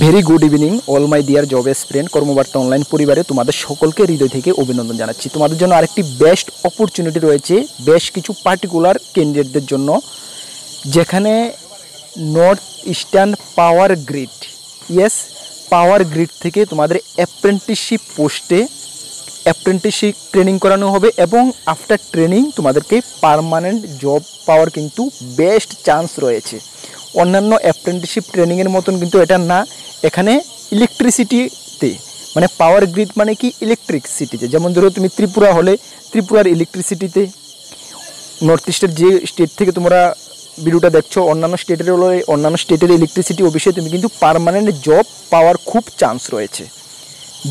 Very good evening all my dear job aspirant Karmabarta online পরিবারে তোমাদের সকলকে হৃদয় থেকে অভিনন্দন জানাচ্ছি। তোমাদের জন্য আরেকটি বেস্ট অপরচুনিটি রয়েছে বেশ কিছু পার্টিকুলার ক্যান্ডিডেটদের জন্য, যেখানে north eastern power grid, yes power grid থেকে তোমাদের অ্যাপ্রেন্টিসশিপ পোস্টে অ্যাপ্রেন্টিসশিপ ট্রেনিং করানো হবে এবং আফটার ট্রেনিং তোমাদেরকে পার্মানেন্ট জব পাওয়ার কিন্তু বেস্ট চান্স রয়েছে। অন্যান্য অ্যাপ্রেন্টিসশিপ ট্রেনিংয়ের মতন কিন্তু এটা না, এখানে ইলেকট্রিসিটিতে মানে পাওয়ার গ্রিড মানে কি ইলেকট্রিসিটিতে, যেমন ধরো তুমি ত্রিপুরা হলে ত্রিপুরার ইলেকট্রিসিটিতে, নর্থ ইস্টের যে স্টেট থেকে তোমরা ভিডিওটা দেখছো অন্যান্য স্টেটের হলে অন্যান্য স্টেটের ইলেকট্রিসিটি অফিসে তুমি কিন্তু পার্মানেন্ট জব পাওয়ার খুব চান্স রয়েছে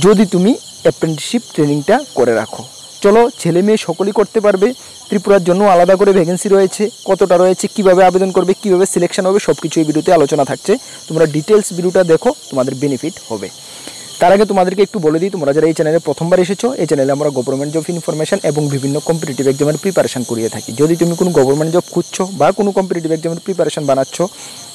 যদি তুমি অ্যাপ্রেন্টিসশিপ ট্রেনিংটা করে রাখো। চলো, ছেলে মেয়ে সকলেই করতে পারবে। ত্রিপুরার জন্য আলাদা করে ভ্যাকেন্সি রয়েছে, কতটা রয়েছে, কিভাবে আবেদন করবে, কিভাবে সিলেকশন হবে, সব কিছু এই ভিডিওতে আলোচনা থাকছে। তোমরা ডিটেলস ভিডিওটা দেখো, তোমাদের বেনিফিট হবে। তার আগে তোমাদেরকে একটু বলে দিই, তোমরা যারা এই চ্যানেলে প্রথমবার এসেছো, এই চ্যানেলে আমরা গভর্নমেন্ট জব ইনফরমেশন এবং বিভিন্ন কম্পিটিটিভ এক্সামের প্রিপারেশন করিয়ে থাকি। যদি তুমি কোনো গভর্নমেন্ট জব খুঁজছো বা কোনো কম্পিটিটিভ এক্সামের প্রিপারেশন বানাচ্ছ,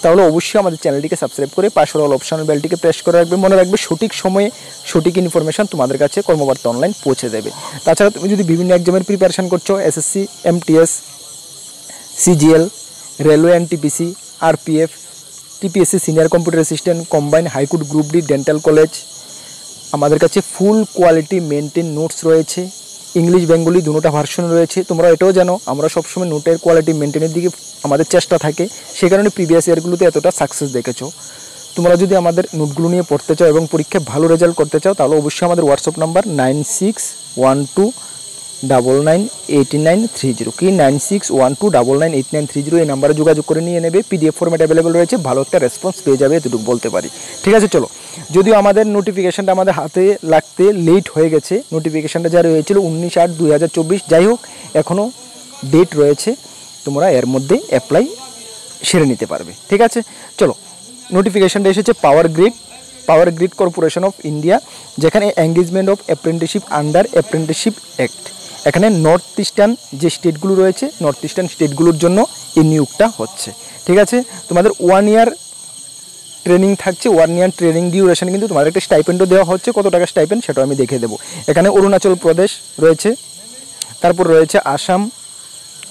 তাহলে অবশ্যই আমাদের চ্যানেলটিকে সাবস্ক্রাইব করে পাশের অল অপশনাল বেলটিকে প্রেস করে রাখবে। মনে রাখবে সঠিক সময়ে সঠিক ইনফরমেশন তোমাদের কাছে কর্মবার্তা অনলাইন পৌঁছে দেবে। তাছাড়া তুমি যদি বিভিন্ন এক্সামের প্রিপারেশন করছো, SSC, MTS, CGL, railway NTPC, RPF, TPSC, senior computer assistant, combine, high court, group D, dental college, আমাদের কাছে ফুল কোয়ালিটি মেনটেন নোটস রয়েছে। ইংলিশ বেঙ্গলি দুটোটা ভার্সন রয়েছে। তোমরা এটাও জানো আমরা সবসময় নোটের কোয়ালিটি মেনটেনের দিকে আমাদের চেষ্টা থাকে, সে কারণে প্রিভিয়াস ইয়ারগুলোতে এতটা সাকসেস দেখেছো। তোমরা যদি আমাদের নোটগুলো নিয়ে পড়তে চাও এবং পরীক্ষায় ভালো রেজাল্ট করতে চাও, তাহলে অবশ্যই আমাদের হোয়াটসঅ্যাপ নাম্বার 9612998930 কি 9612998930 এই নাম্বারে যোগাযোগ করে নিয়ে নেবে। পিডিএফ ফরম্যাট অ্যাভেলেবল রয়েছে, ভালো একটা রেসপন্স পেয়ে যাবে, এতটুকু বলতে পারি। ঠিক আছে, চলো। যদিও আমাদের নোটিফিকেশানটা আমাদের হাতে লাগতে লেট হয়ে গেছে, নোটিফিকেশানটা যা রয়েছিল 19/8/2024, যাই হোক এখনও ডেট রয়েছে, তোমরা এর মধ্যে অ্যাপ্লাই সেরে নিতে পারবে। ঠিক আছে, চলো। নোটিফিকেশানটা এসেছে power grid corporation of India, যেখানে engagement of apprenticeship under apprenticeship act. এখানে নর্থ ইস্টার্ন যে স্টেটগুলো রয়েছে, নর্থ ইস্টার্ন স্টেটগুলোর জন্য এই নিয়োগটা হচ্ছে। ঠিক আছে, তোমাদের 1 ইয়ার ট্রেনিং থাকছে। 1 ইয়ার ট্রেনিং ডিউরেশন কিন্তু তোমাদের একটা স্টাইপেন্ডও দেওয়া হচ্ছে। কত টাকা স্টাইপেন্ড সেটাও আমি দেখে দেবো। এখানে অরুণাচল প্রদেশ রয়েছে, তারপর রয়েছে আসাম,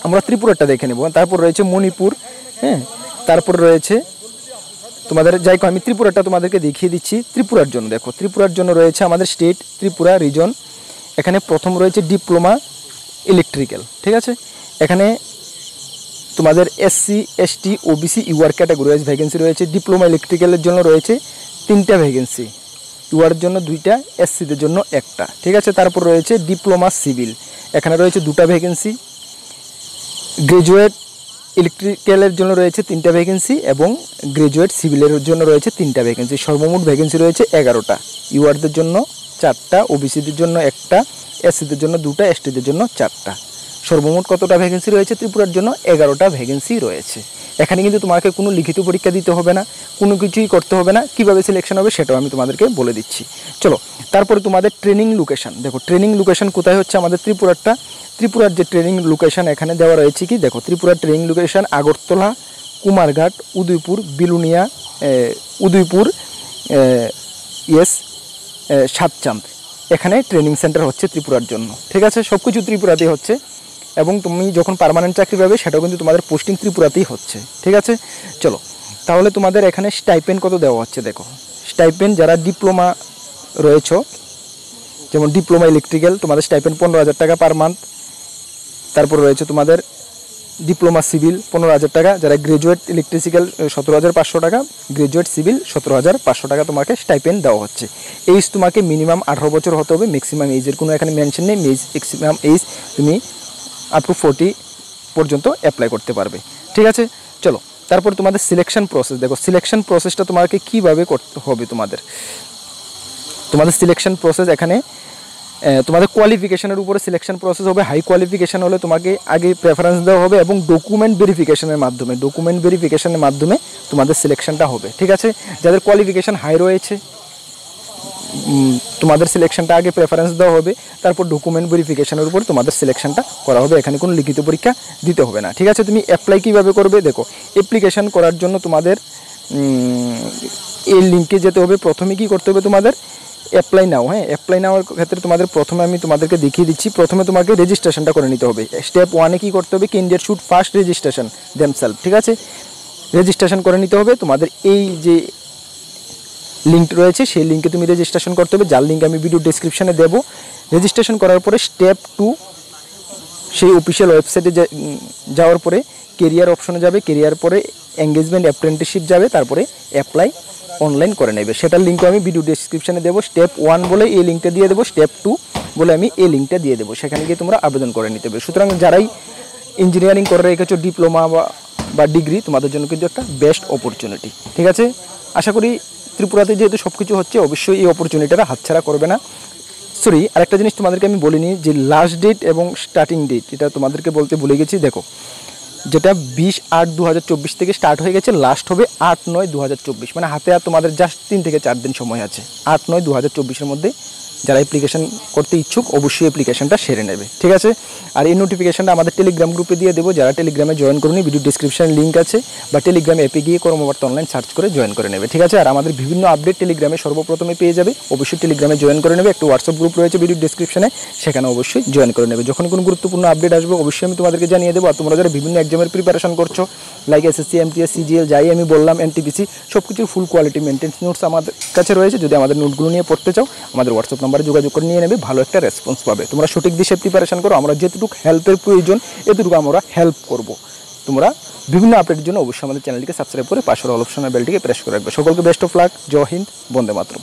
আমরা ত্রিপুরাটা দেখে নেব, তারপর রয়েছে মণিপুর, হ্যাঁ, তারপর রয়েছে তোমাদের যাই আমি ত্রিপুরাটা তোমাদেরকে দেখিয়ে দিচ্ছি। ত্রিপুরার জন্য দেখো, ত্রিপুরার জন্য রয়েছে আমাদের স্টেট ত্রিপুরা রিজন। এখানে প্রথম রয়েছে ডিপ্লোমা ইলেকট্রিক্যাল। ঠিক আছে, এখানে তোমাদের SC, ST, OBC, UR category wise vacancy রয়েছে। ডিপ্লোমা ইলেকট্রিক্যালের জন্য রয়েছে 3টা ভ্যাকেন্সি, ইউআর জন্য 2টা, এসসিদের জন্য 1টা। ঠিক আছে, তারপর রয়েছে ডিপ্লোমা সিভিল, এখানে রয়েছে 2টা ভ্যাকেন্সি। গ্রাজুয়েট ইলেকট্রিক্যালের জন্য রয়েছে 3টা ভ্যাকেন্সি এবং গ্রাজুয়েট সিভিলের জন্য রয়েছে 3টা ভ্যাকেন্সি। সর্বমোট ভ্যাকেন্সি রয়েছে 11টা। ইউআরদের জন্য 4টা, ওবিসিদের জন্য 1টা, এসসিদের জন্য 2টা, এসটিদের জন্য 4টা। সর্বমোট কতটা ভ্যাকেন্সি রয়েছে ত্রিপুরার জন্য? 11টা ভ্যাকেন্সি রয়েছে। এখানে কিন্তু তোমাকে কোনো লিখিত পরীক্ষা দিতে হবে না, কোনো কিছুই করতে হবে না। কীভাবে সিলেকশন হবে সেটাও আমি তোমাদেরকে বলে দিচ্ছি। চলো, তারপরে তোমাদের ট্রেনিং লোকেশান দেখো। ট্রেনিং লোকেশান কোথায় হচ্ছে? আমাদের ত্রিপুরার যে ট্রেনিং লোকেশান এখানে দেওয়া রয়েছে কি দেখো, ত্রিপুরার ট্রেনিং লোকেশান আগরতলা, কুমারঘাট, উদয়পুর, বিলুনিয়া, উদয়পুর, সাতচাঁদ, এখানে ট্রেনিং সেন্টার হচ্ছে ত্রিপুরার জন্য। ঠিক আছে, সব কিছু ত্রিপুরাতেই হচ্ছে এবং তুমি যখন পার্মানেন্ট চাকরি পাবে সেটাও কিন্তু তোমাদের পোস্টিং ত্রিপুরাতেই হচ্ছে। ঠিক আছে, চলো। তাহলে তোমাদের এখানে স্টাইপেন্ড কত দেওয়া হচ্ছে দেখো। স্টাইপেন্ড যারা ডিপ্লোমা রয়েছ, যেমন ডিপ্লোমা ইলেকট্রিক্যাল, তোমাদের স্টাইপেন্ড 15,000 টাকা পার মান্থ। তারপর রয়েছে তোমাদের ডিপ্লোমা সিভিল 15,000 টাকা, যারা গ্রাজুয়েট ইলেকট্রিক্যাল 17,500 টাকা, গ্রাজুয়েট সিভিল 17,500 টাকা তোমাকে স্টাইপেন্ড দেওয়া হচ্ছে। এইজ তোমাকে মিনিমাম 18 বছর হতে হবে, ম্যাক্সিমাম এইজের কোনো এখানে মেনশন নেই। ম্যাক্সিমাম এইজ তুমি আপ টু 40 পর্যন্ত অ্যাপ্লাই করতে পারবে। ঠিক আছে, চলো। তারপর তোমাদের সিলেকশন প্রসেস দেখো। সিলেকশন প্রসেসটা তোমাকে কীভাবে করতে হবে, তোমাদের সিলেকশন প্রসেস এখানে তোমাদের কোয়ালিফিকেশনের উপরে সিলেকশন প্রসেস হবে। হাই কোয়ালিফিকেশান হলে তোমাকে আগে প্রেফারেন্স দেওয়া হবে এবং ডকুমেন্ট ভেরিফিকেশনের মাধ্যমে তোমাদের সিলেকশনটা হবে। ঠিক আছে, যাদের কোয়ালিফিকেশান হাই রয়েছে তোমাদের সিলেকশনটা আগে প্রেফারেন্স দেওয়া হবে, তারপর ডকুমেন্ট ভেরিফিকেশনের উপর তোমাদের সিলেকশনটা করা হবে। এখানে কোনো লিখিত পরীক্ষা দিতে হবে না। ঠিক আছে, তুমি অ্যাপ্লাই কীভাবে করবে দেখো। অ্যাপ্লিকেশান করার জন্য তোমাদের এই লিঙ্কে যেতে হবে। প্রথমে কি করতে হবে তোমাদের, অ্যাপ্লাই নাও। হ্যাঁ, অ্যাপ্লাই নাওয়ার ক্ষেত্রে তোমাদের প্রথমে আমি তোমাদেরকে দেখিয়ে দিচ্ছি। প্রথমে তোমাকে রেজিস্ট্রেশনটা করে নিতে হবে। স্টেপ 1-এ কী করতে হবে, candidate should first registration themselves. ঠিক আছে, রেজিস্ট্রেশন করে নিতে হবে। তোমাদের এই যে লিঙ্ক রয়েছে সেই লিঙ্কে তুমি রেজিস্ট্রেশন করতে হবে, যার লিঙ্ক আমি ভিডিও ডেসক্রিপশানে দেবো। রেজিস্ট্রেশন করার পরে স্টেপ 2, সেই অফিসিয়াল ওয়েবসাইটে যাওয়ার পরে কেরিয়ার অপশনে যাবে। কেরিয়ার পরে এঙ্গেজমেন্ট অ্যাপ্রেন্টিসশিপ যাবে, তারপরে অ্যাপ্লাই অনলাইন করে নেবে। সেটার লিঙ্কও আমি ভিডিও ডেসক্রিপশানে দেবো। স্টেপ 1 বলে এই লিঙ্কটা দিয়ে দেবো, স্টেপ 2 বলে আমি এই লিঙ্কটা দিয়ে দেবো। সেখানে গিয়ে তোমরা আবেদন করে নিতে হবে। সুতরাং যারাই ইঞ্জিনিয়ারিং করে রেখেছো, ডিপ্লোমা বা ডিগ্রি, তোমাদের জন্য কিন্তু একটা বেস্ট অপরচুনিটি। ঠিক আছে, আশা করি ত্রিপুরাতে যেহেতু সব কিছু হচ্ছে, অবশ্যই এই অপরচুনিটিটা হাতছাড়া করবে না। সরি, আরেকটা জিনিস তোমাদেরকে আমি বলিনি, যে লাস্ট ডেট এবং স্টার্টিং ডেট, এটা তোমাদেরকে বলতে ভুলে গেছি। দেখো, যেটা 20/8/2024 থেকে স্টার্ট হয়ে গেছে, লাস্ট হবে 8/9/2024। মানে হাতে আর তোমাদের জাস্ট 3 থেকে 4 দিন সময় আছে। 8/9/2024-এর মধ্যে যারা অ্যাপ্লিকেশন করতে ইচ্ছুক অবশ্যই অ্যাপ্লিকেশনটা সেরে নেবে। ঠিক আছে, আর এই নোটিফিকেশনটা আমাদের টেলিগ্রাম গ্রুপে দিয়ে দেবো। যারা টেলিগ্রামে জয়েন করুন, ভিডিও ডিসক্রিপশনে লিঙ্ক আছে, বা টেলিগ্রাম অ্যাপে গিয়ে কর্মবার্তা অনলাইন সার্চ করে জয়েন করে নেবে। ঠিক আছে, আর আমাদের বিভিন্ন আপডেট টেলিগ্রামে সর্বপ্রথমে পেয়ে যাবে। অবশ্যই টেলিগ্রামে জয়েন করে নেবে। একটা হোয়াটসঅ্যাপ গ্রুপ রয়েছে ভিডিও ডিসক্রিপশনে, সেখানে অবশ্যই জয়েন করে নেবে। যখন কোনো গুরুত্বপূর্ণ আপডেট আসবে অবশ্যই আমি তোমাদেরকে জানিয়ে দেবো। আর তোমরা যারা বিভিন্ন এক্সামের প্রিপারেশন করছো, লাইক এসএসসি, এমটিএস, সিজিএল, যাই আমি বললাম, এনটিপিসি, সব কিছুর ফুল কোয়ালিটি মেনটেন্স নোটস আমাদের কাছে রয়েছে। যদি আমাদের নোটগুলো নিয়ে পড়তে চাও, আমাদের হোয়াটসঅ্যাপ নাম্বারে যোগাযোগ করে নিয়ে নেবে, ভালো একটা রেসপন্স পাবে। তোমরা সঠিক দিশে প্রিপারেশন করো, আমরা যেটুকু হেল্পের প্রয়োজন এতটুকু আমরা হেল্প করব। তোমরা বিভিন্ন আপডেটের জন্য অবশ্যই আমাদের চ্যানেলটিকে সাবস্ক্রাইব করে পাশের অল অপশনের বেলটিকে প্রেস করে রাখবে। সকলকে best of luck. Jai Hind, Vande Mataram.